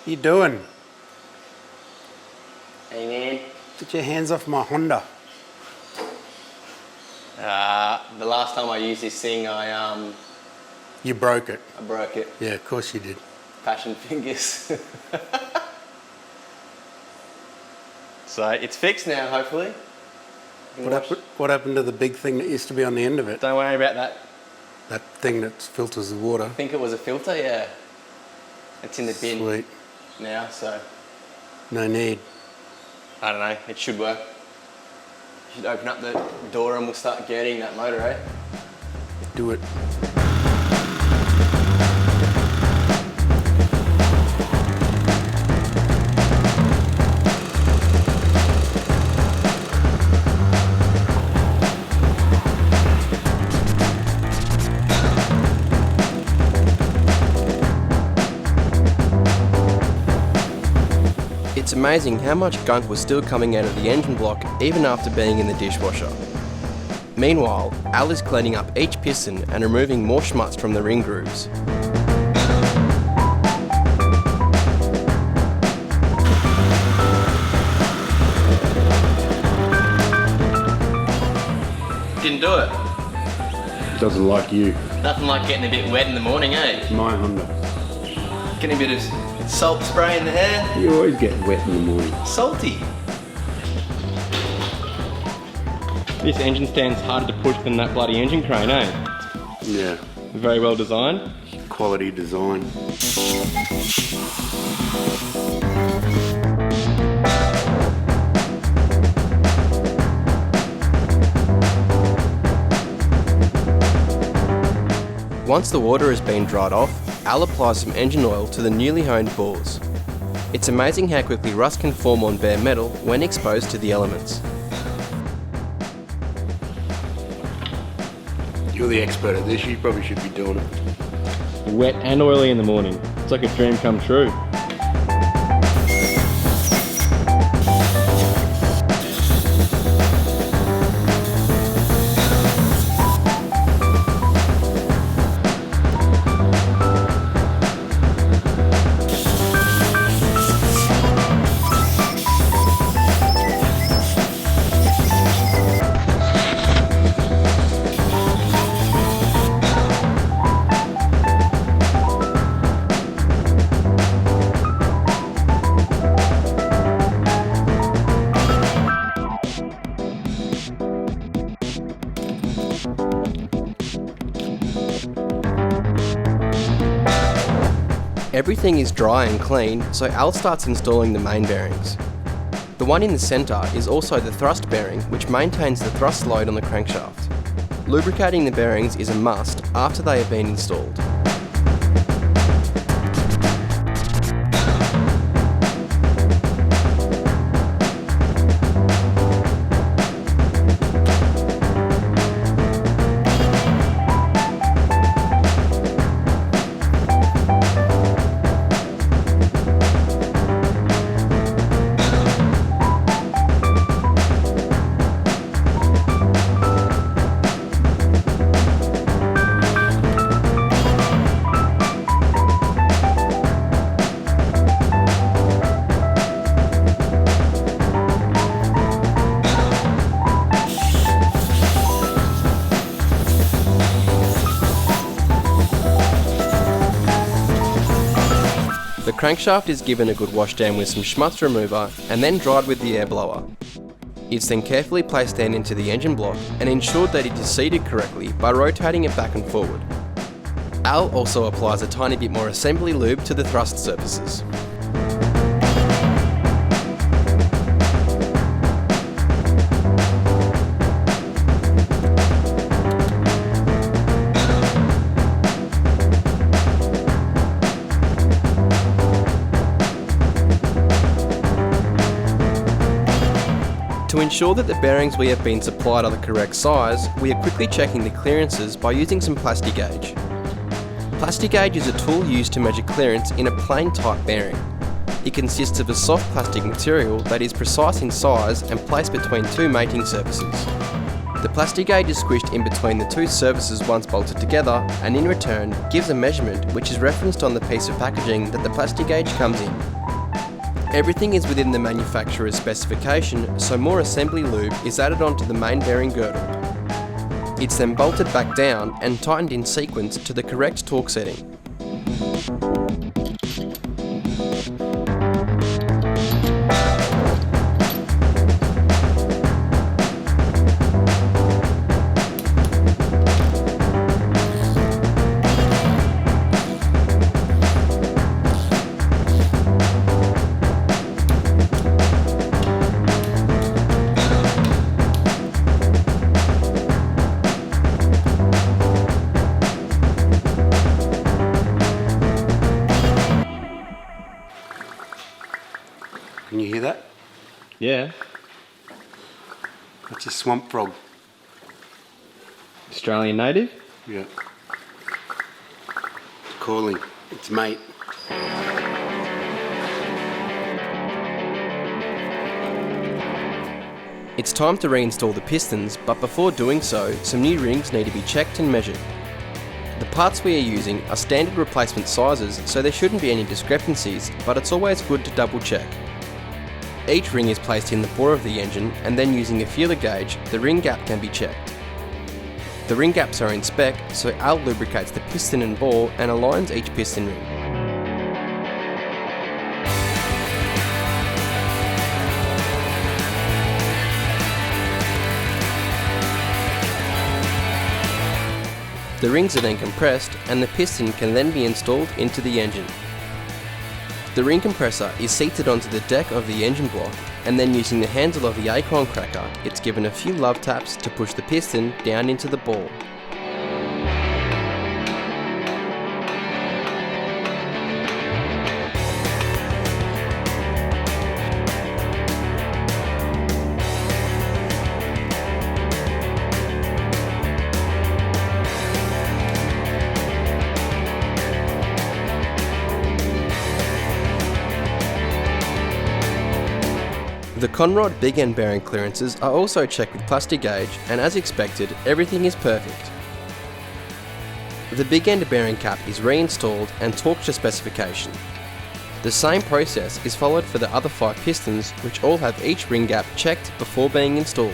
you doing? Hey man. Get your hands off my Honda. The last time I used this thing, You broke it. I broke it. Yeah, of course you did. Passion fingers. So it's fixed now, hopefully. What happened to the big thing that used to be on the end of it? Don't worry about that. That thing that filters the water. I think it was a filter, yeah. It's in the bin Sweet. now, so No need. I don't know, it should work. You should open up the door and we'll start getting that motor, eh? Do it. It's amazing how much gunk was still coming out of the engine block even after being in the dishwasher. Meanwhile, Al is cleaning up each piston and removing more schmutz from the ring grooves. Didn't do it. Doesn't like you. Nothing like getting a bit wet in the morning, eh? My Honda. Getting a bit of salt spray in the hair. You always get wet in the morning. Salty. This engine stand's harder to push than that bloody engine crane, eh? Yeah. Very well designed. Quality design. Once the water has been dried off, Al applies some engine oil to the newly honed bores. It's amazing how quickly rust can form on bare metal when exposed to the elements. You're the expert at this, you probably should be doing it. Wet and oily in the morning. It's like a dream come true. Everything is dry and clean, so Al starts installing the main bearings. The one in the centre is also the thrust bearing, which maintains the thrust load on the crankshaft. Lubricating the bearings is a must after they have been installed. The crankshaft is given a good wash down with some schmutz remover and then dried with the air blower. It's then carefully placed down into the engine block and ensured that it is seated correctly by rotating it back and forward. Al also applies a tiny bit more assembly lube to the thrust surfaces. To ensure that the bearings we have been supplied are the correct size, we are quickly checking the clearances by using some plastic gauge. Plastic gauge is a tool used to measure clearance in a plane type bearing. It consists of a soft plastic material that is precise in size and placed between two mating surfaces. The plastic gauge is squished in between the two surfaces once bolted together, and in return gives a measurement which is referenced on the piece of packaging that the plastic gauge comes in. Everything is within the manufacturer's specification, so more assembly lube is added onto the main bearing girdle. It's then bolted back down and tightened in sequence to the correct torque setting. Can you hear that? Yeah. That's a swamp frog. Australian native? Yeah. It's calling. Its mate. It's time to reinstall the pistons, but before doing so, some new rings need to be checked and measured. The parts we are using are standard replacement sizes, so there shouldn't be any discrepancies, but it's always good to double check. Each ring is placed in the bore of the engine, and then using a feeler gauge, the ring gap can be checked. The ring gaps are in spec, so Al lubricates the piston and bore and aligns each piston ring. The rings are then compressed, and the piston can then be installed into the engine. The ring compressor is seated onto the deck of the engine block, and then using the handle of the acorn cracker, it's given a few love taps to push the piston down into the ball. The conrod big end bearing clearances are also checked with plastic gauge, and as expected, everything is perfect. The big end bearing cap is reinstalled and torqued to specification. The same process is followed for the other 5 pistons, which all have each ring gap checked before being installed.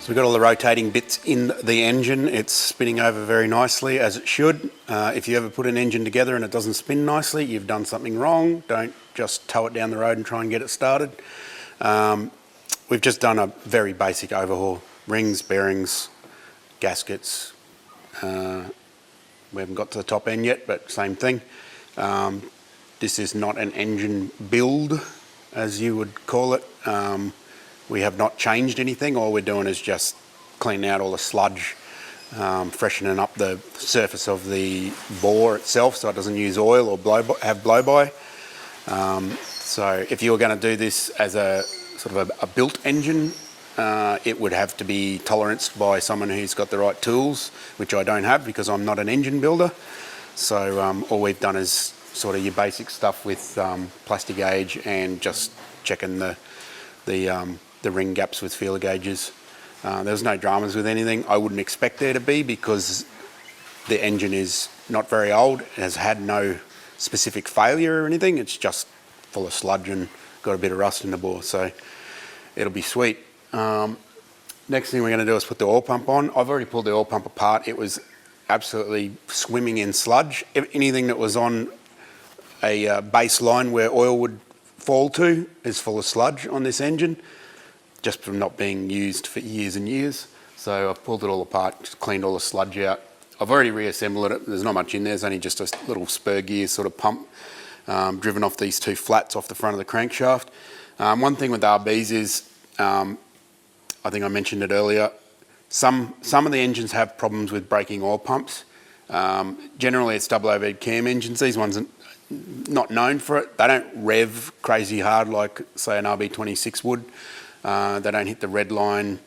So we've got all the rotating bits in the engine. It's spinning over very nicely, as it should. If you ever put an engine together and it doesn't spin nicely, you've done something wrong. Don't just tow it down the road and try and get it started. We've just done a very basic overhaul. Rings, bearings, gaskets, We haven't got to the top end yet, but same thing. This is not an engine build, as you would call it. We have not changed anything. All we're doing is just cleaning out all the sludge, freshening up the surface of the bore itself so it doesn't use oil or have blow-by. So if you were going to do this as a sort of a built engine, it would have to be toleranced by someone who's got the right tools, which I don't have because I'm not an engine builder. So all we've done is sort of your basic stuff with plastic gauge and just checking the ring gaps with feeler gauges. There's no dramas with anything. I wouldn't expect there to be because the engine is not very old. It has had no specific failure or anything. It's just full of sludge and got a bit of rust in the bore. So it'll be sweet. Next thing we're going to do is put the oil pump on. I've already pulled the oil pump apart. It was absolutely swimming in sludge. Anything that was on a base line where oil would fall to is full of sludge on this engine, just from not being used for years and years. So I've pulled it all apart, just cleaned all the sludge out. I've already reassembled it. There's not much in there. There's only just a little spur gear sort of pump driven off these two flats off the front of the crankshaft. One thing with RBs is, I think I mentioned it earlier, some of the engines have problems with breaking oil pumps. Generally it's double overhead cam engines. These ones are not known for it. They don't rev crazy hard like say an RB26 would. They don't hit the red line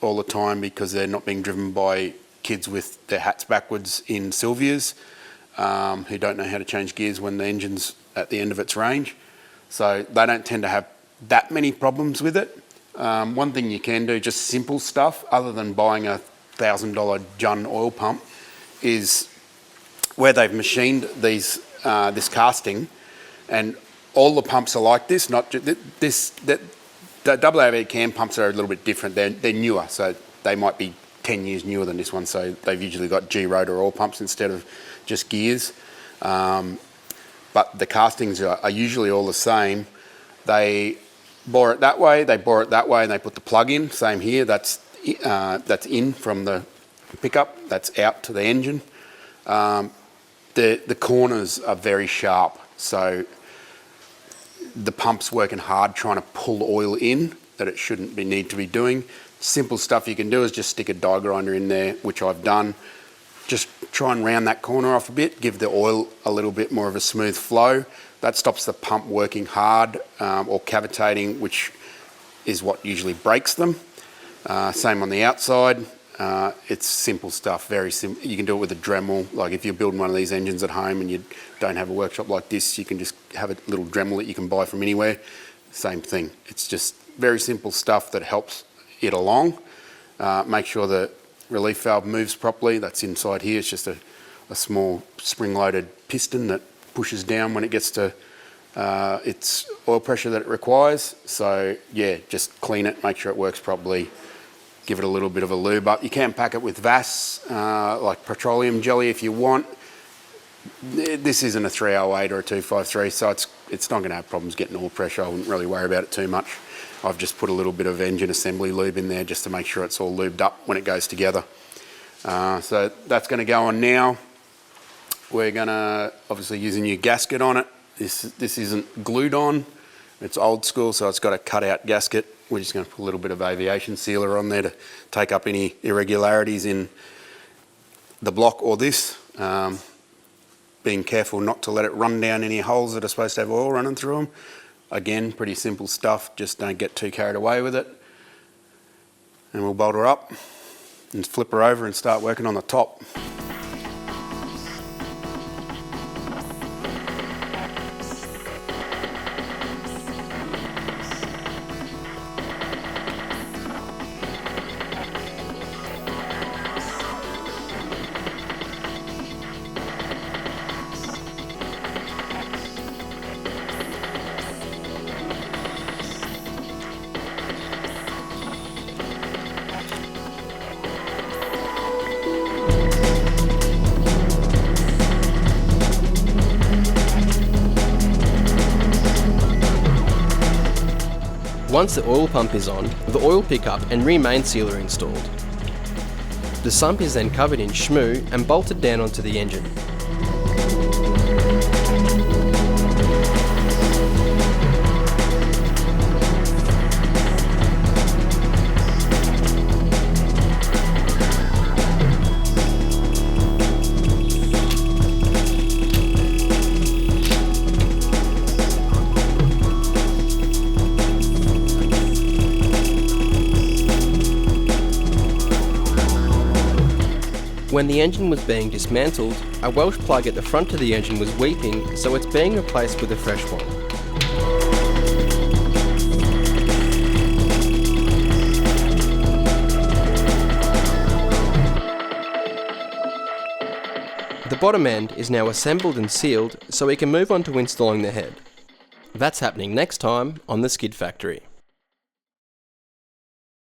all the time because they're not being driven by kids with their hats backwards in Sylvias who don't know how to change gears when the engine's at the end of its range. So they don't tend to have that many problems with it. One thing you can do, just simple stuff, other than buying a $1,000 Jun oil pump, is where they've machined this casting, and all the pumps are like this. Not the double overhead cam pumps are a little bit different. They're newer, so they might be 10 years newer than this one. So they've usually got G-rotor oil pumps instead of just gears. But the castings are usually all the same. They bore it that way, they bore it that way, and they put the plug in. Same here, that's in from the pickup, that's out to the engine. The corners are very sharp, so the pump's working hard trying to pull oil in that it shouldn't need to be doing. Simple stuff you can do is just stick a die grinder in there, which I've done. Just try and round that corner off a bit, give the oil a little bit more of a smooth flow. That stops the pump working hard or cavitating, which is what usually breaks them. Same on the outside. It's simple stuff, very simple. You can do it with a Dremel. Like if you're building one of these engines at home and you don't have a workshop like this, you can just have a little Dremel that you can buy from anywhere. Same thing. It's just very simple stuff that helps it along. Make sure the relief valve moves properly. That's inside here. It's just a small spring-loaded piston that pushes down when it gets to its oil pressure that it requires. So yeah, just clean it, make sure it works properly, give it a little bit of a lube up. You can pack it with Vass, like petroleum jelly if you want. This isn't a 308 or a 253, so it's not going to have problems getting oil pressure. I wouldn't really worry about it too much. I've just put a little bit of engine assembly lube in there just to make sure it's all lubed up when it goes together. So that's going to go on now. We're going to obviously use a new gasket on it. This isn't glued on. It's old school, so it's got a cut-out gasket. We're just going to put a little bit of aviation sealer on there to take up any irregularities in the block or this. Being careful not to let it run down any holes that are supposed to have oil running through them. Again, pretty simple stuff. Just don't get too carried away with it. And we'll bolt her up and flip her over and start working on the top. Once the oil pump is on, the oil pickup and rear main seal are installed. The sump is then covered in shmoo and bolted down onto the engine. When the engine was being dismantled, a Welsh plug at the front of the engine was weeping, so it's being replaced with a fresh one. The bottom end is now assembled and sealed, so we can move on to installing the head. That's happening next time on the SKID Factory.